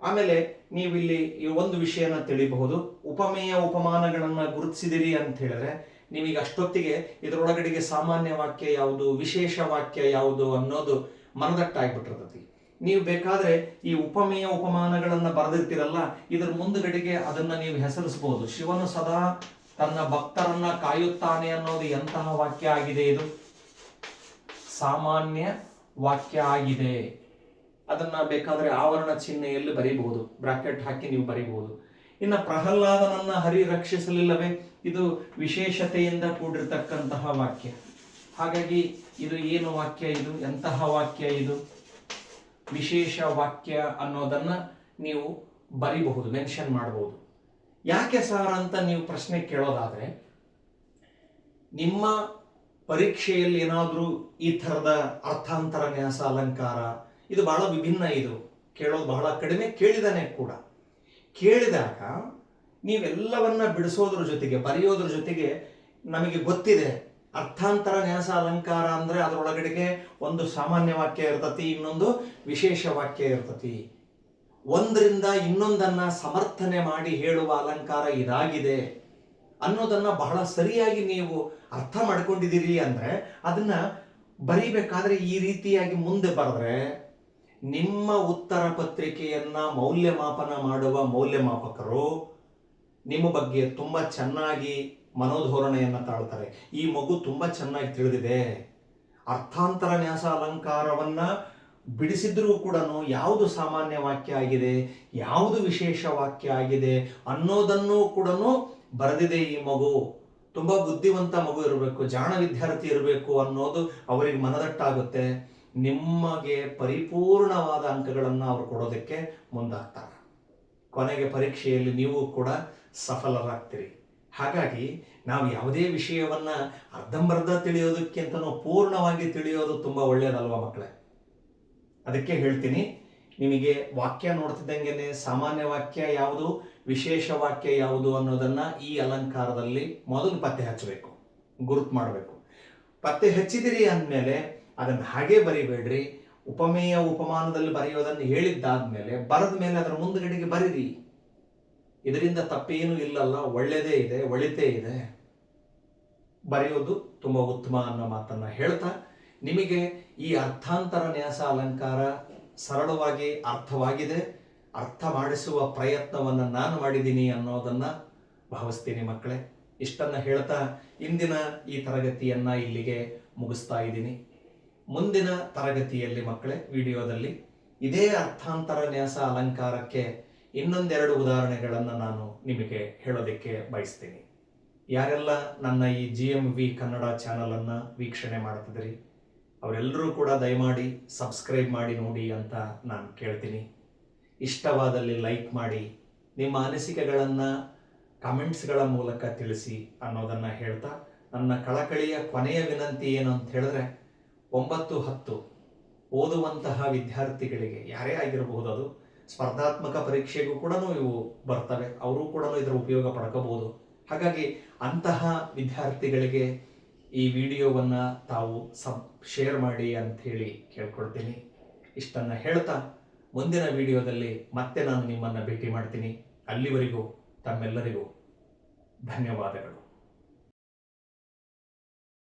ಆಮೇಲೆ ನೀವಿಲ್ಲಿ ಈ ಒಂದು ವಿಷಯನ ತಿಳಿಬಹುದು. ಉಪಮೇಯ ಉಪಮಾನಗಳನ್ನ ಗುರುತಿಸಿದಿರಿ ಅಂತ ಹೇಳಿದ್ರೆ ನೀವೀಗ ಅಷ್ಟೊತ್ತಿಗೆ ಇದರೊಳಗಡೆಗೆ ಸಾಮಾನ್ಯ ವಾಕ್ಯ ಯಾವುದು, ವಿಶೇಷ ವಾಕ್ಯ ಯಾವುದು ಅನ್ನೋದು ಮನದಟ್ಟಾಗ್ಬಿಟ್ಟಿರ್ತತಿ. ನೀವು ಬೇಕಾದ್ರೆ ಈ ಉಪಮೇಯ ಉಪಮಾನಗಳನ್ನ ಬರೆದಿರ್ತೀರಲ್ಲ, ಇದರ ಮುಂದುಗಡೆಗೆ ಅದನ್ನ ನೀವು ಹೆಸರಿಸಬಹುದು. ಶಿವನು ಸದಾ ತನ್ನ ಭಕ್ತರನ್ನ ಕಾಯುತ್ತಾನೆ ಅನ್ನೋದು ಎಂತಹ ವಾಕ್ಯ ಆಗಿದೆ? ಇದು ಸಾಮಾನ್ಯ ವಾಕ್ಯ ಆಗಿದೆ. ಅದನ್ನ ಬೇಕಾದ್ರೆ ಆವರಣ ಚಿಹ್ನೆಯಲ್ಲಿ ಬರೀಬಹುದು, ಬ್ರಾಕೆಟ್ ಹಾಕಿ ನೀವು ಬರೀಬಹುದು. ಇನ್ನು ಪ್ರಹ್ಲಾದನನ್ನ ಹರಿ ರಕ್ಷಿಸಲಿಲ್ಲವೇ, ಇದು ವಿಶೇಷತೆಯಿಂದ ಕೂಡಿರ್ತಕ್ಕಂತಹ ವಾಕ್ಯ. ಹಾಗಾಗಿ ಇದು ಏನು ವಾಕ್ಯ? ಇದು ಎಂತಹ ವಾಕ್ಯ? ಇದು ವಿಶೇಷ ವಾಕ್ಯ ಅನ್ನೋದನ್ನ ನೀವು ಬರಿಬಹುದು, ಮೆನ್ಷನ್ ಮಾಡಬಹುದು. ಯಾಕೆ ಸರ್ ಅಂತ ನೀವು ಪ್ರಶ್ನೆ ಕೇಳೋದಾದ್ರೆ, ನಿಮ್ಮ ಪರೀಕ್ಷೆಯಲ್ಲಿ ಏನಾದ್ರೂ ಈ ಥರದ ಅರ್ಥಾಂತರ ನ್ಯಾಸ ಅಲಂಕಾರ ಇದು ಬಹಳ ವಿಭಿನ್ನ, ಇದು ಕೇಳೋದು ಬಹಳ ಕಡಿಮೆ, ಕೇಳಿದಾನೆ ಕೂಡ. ಕೇಳಿದಾಗ ನೀವೆಲ್ಲವನ್ನ ಬಿಡಿಸೋದ್ರ ಜೊತೆಗೆ ಬರೆಯೋದ್ರ ಜೊತೆಗೆ ನಮಗೆ ಗೊತ್ತಿದೆ ಅರ್ಥಾಂತರ ನ್ಯಾಸ ಅಲಂಕಾರ ಅಂದ್ರೆ ಅದರೊಳಗಡೆಗೆ ಒಂದು ಸಾಮಾನ್ಯ ವಾಕ್ಯ ಇರ್ತತಿ, ಇನ್ನೊಂದು ವಿಶೇಷ ವಾಕ್ಯ ಇರ್ತತಿ. ಒಂದರಿಂದ ಇನ್ನೊಂದನ್ನ ಸಮರ್ಥನೆ ಮಾಡಿ ಹೇಳುವ ಅಲಂಕಾರ ಇದಾಗಿದೆ ಅನ್ನೋದನ್ನ ಬಹಳ ಸರಿಯಾಗಿ ನೀವು ಅರ್ಥ ಮಾಡ್ಕೊಂಡಿದ್ದೀರಿ ಅಂದ್ರೆ ಅದನ್ನ ಬರಿಬೇಕಾದ್ರೆ ಈ ರೀತಿಯಾಗಿ ಮುಂದೆ ಬರೆದ್ರೆ ನಿಮ್ಮ ಉತ್ತರ ಪತ್ರಿಕೆಯನ್ನ ಮೌಲ್ಯಮಾಪನ ಮಾಡುವ ಮೌಲ್ಯಮಾಪಕರು ನಿಮ್ಮ ಬಗ್ಗೆ ತುಂಬಾ ಚೆನ್ನಾಗಿ ಮನೋಧೋರಣೆಯನ್ನ ತಾಳ್ತಾರೆ. ಈ ಮಗು ತುಂಬಾ ಚೆನ್ನಾಗಿ ತಿಳಿದಿದೆ, ಅರ್ಥಾಂತರ ನ್ಯಾಸ ಅಲಂಕಾರವನ್ನ ಬಿಡಿಸಿದ್ರೂ ಕೂಡ ಯಾವುದು ಸಾಮಾನ್ಯ ವಾಕ್ಯ ಆಗಿದೆ, ಯಾವುದು ವಿಶೇಷ ವಾಕ್ಯ ಆಗಿದೆ ಅನ್ನೋದನ್ನು ಕೂಡ ಬರೆದಿದೆ. ಈ ಮಗು ತುಂಬಾ ಬುದ್ಧಿವಂತ ಮಗು ಇರಬೇಕು, ಜಾಣ ವಿದ್ಯಾರ್ಥಿ ಇರಬೇಕು ಅನ್ನೋದು ಅವರಿಗೆ ಮನದಟ್ಟಾಗುತ್ತೆ. ನಿಮಗೆ ಪರಿಪೂರ್ಣವಾದ ಅಂಕಗಳನ್ನು ಅವರು ಕೊಡೋದಕ್ಕೆ ಮುಂದಾಗ್ತಾರೆ. ಕೊನೆಗೆ ಪರೀಕ್ಷೆಯಲ್ಲಿ ನೀವು ಕೂಡ ಸಫಲರಾಗ್ತೀರಿ. ಹಾಗಾಗಿ ನಾವು ಯಾವುದೇ ವಿಷಯವನ್ನ ಅರ್ಧಂಬರ್ಧ ತಿಳಿಯೋದಕ್ಕಿಂತನೂ ಪೂರ್ಣವಾಗಿ ತಿಳಿಯೋದು ತುಂಬಾ ಒಳ್ಳೆಯದಲ್ವಾ ಮಕ್ಕಳೇ? ಅದಕ್ಕೆ ಹೇಳ್ತೀನಿ, ನಿಮಗೆ ವಾಕ್ಯ ನೋಡ್ತಿದ್ದಂಗೆನೆ ಸಾಮಾನ್ಯ ವಾಕ್ಯ ಯಾವುದು, ವಿಶೇಷ ವಾಕ್ಯ ಯಾವುದು ಅನ್ನೋದನ್ನ ಈ ಅಲಂಕಾರದಲ್ಲಿ ಮೊದಲು ಪತ್ತೆ ಹಚ್ಚಬೇಕು, ಗುರುತು ಮಾಡಬೇಕು. ಪತ್ತೆ ಹಚ್ಚಿದಿರಿ ಅಂದಮೇಲೆ ಅದನ್ನ ಹಾಗೆ ಬರಿಬೇಡ್ರಿ. ಉಪಮೇಯ ಉಪಮಾನದಲ್ಲಿ ಬರೆಯೋದನ್ನು ಹೇಳಿದ್ದಾದ್ಮೇಲೆ ಬರೆದ ಮೇಲೆ ಅದರ ಮುಂದುಗಡೆಗೆ ಬರೀರಿ. ಇದರಿಂದ ತಪ್ಪೇನು ಇಲ್ಲಲ್ಲ, ಒಳ್ಳೆಯದೇ ಇದೆ, ಒಳಿತೇ ಇದೆ. ಬರೆಯೋದು ತುಂಬಾ ಉತ್ತಮ ಅನ್ನೋ ಮಾತನ್ನ ಹೇಳ್ತಾ, ನಿಮಗೆ ಈ ಅರ್ಥಾಂತರ ನ್ಯಾಸ ಅಲಂಕಾರ ಸರಳವಾಗಿ ಅರ್ಥವಾಗಿದೆ, ಅರ್ಥ ಮಾಡಿಸುವ ಪ್ರಯತ್ನವನ್ನು ನಾನು ಮಾಡಿದ್ದೀನಿ ಅನ್ನೋದನ್ನ ಭಾವಿಸ್ತೀನಿ ಮಕ್ಕಳೇ. ಇಷ್ಟನ್ನ ಹೇಳ್ತಾ ಇಂದಿನ ಈ ತರಗತಿಯನ್ನ ಇಲ್ಲಿಗೆ ಮುಗಿಸ್ತಾ ಇದ್ದೀನಿ. ಮುಂದಿನ ತರಗತಿಯಲ್ಲಿ ಮಕ್ಕಳೇ ವಿಡಿಯೋದಲ್ಲಿ ಇದೇ ಅರ್ಥಾಂತರ ನ್ಯಾಸ ಅಲಂಕಾರಕ್ಕೆ ಇನ್ನೊಂದೆರಡು ಉದಾಹರಣೆಗಳನ್ನು ನಾನು ನಿಮಗೆ ಹೇಳೋದಕ್ಕೆ ಬಯಸ್ತೀನಿ. ಯಾರೆಲ್ಲ ನನ್ನ ಈ GMV ಕನ್ನಡ ಚಾನಲನ್ನು ವೀಕ್ಷಣೆ ಮಾಡ್ತಿದ್ರಿ ಅವರೆಲ್ಲರೂ ಕೂಡ ದಯಮಾಡಿ ಸಬ್ಸ್ಕ್ರೈಬ್ ಮಾಡಿ ನೋಡಿ ಅಂತ ನಾನು ಕೇಳ್ತೀನಿ. ಇಷ್ಟವಾದಲ್ಲಿ ಲೈಕ್ ಮಾಡಿ, ನಿಮ್ಮ ಅನಿಸಿಕೆಗಳನ್ನು ಕಮೆಂಟ್ಸ್ಗಳ ಮೂಲಕ ತಿಳಿಸಿ ಅನ್ನೋದನ್ನು ಹೇಳ್ತಾ, ನನ್ನ ಕಳಕಳಿಯ ಕೊನೆಯ ವಿನಂತಿ ಏನು ಅಂತ ಹೇಳಿದ್ರೆ 9-10 ಓದುವಂತಹ ವಿದ್ಯಾರ್ಥಿಗಳಿಗೆ, ಯಾರೇ ಆಗಿರಬಹುದು, ಅದು ಸ್ಪರ್ಧಾತ್ಮಕ ಪರೀಕ್ಷೆಗೂ ಕೂಡ ಇವು ಬರ್ತವೆ, ಅವರು ಕೂಡ ಇದರ ಉಪಯೋಗ ಪಡ್ಕೋಬಹುದು. ಹಾಗಾಗಿ ಅಂತಹ ವಿದ್ಯಾರ್ಥಿಗಳಿಗೆ ಈ ವಿಡಿಯೋವನ್ನು ತಾವು ಶೇರ್ ಮಾಡಿ ಅಂಥೇಳಿ ಕೇಳ್ಕೊಳ್ತೀನಿ. ಇಷ್ಟನ್ನು ಹೇಳ್ತಾ ಮುಂದಿನ ವಿಡಿಯೋದಲ್ಲಿ ಮತ್ತೆ ನಾನು ನಿಮ್ಮನ್ನು ಭೇಟಿ ಮಾಡ್ತೀನಿ. ಅಲ್ಲಿವರೆಗೂ ತಮ್ಮೆಲ್ಲರಿಗೂ ಧನ್ಯವಾದಗಳು.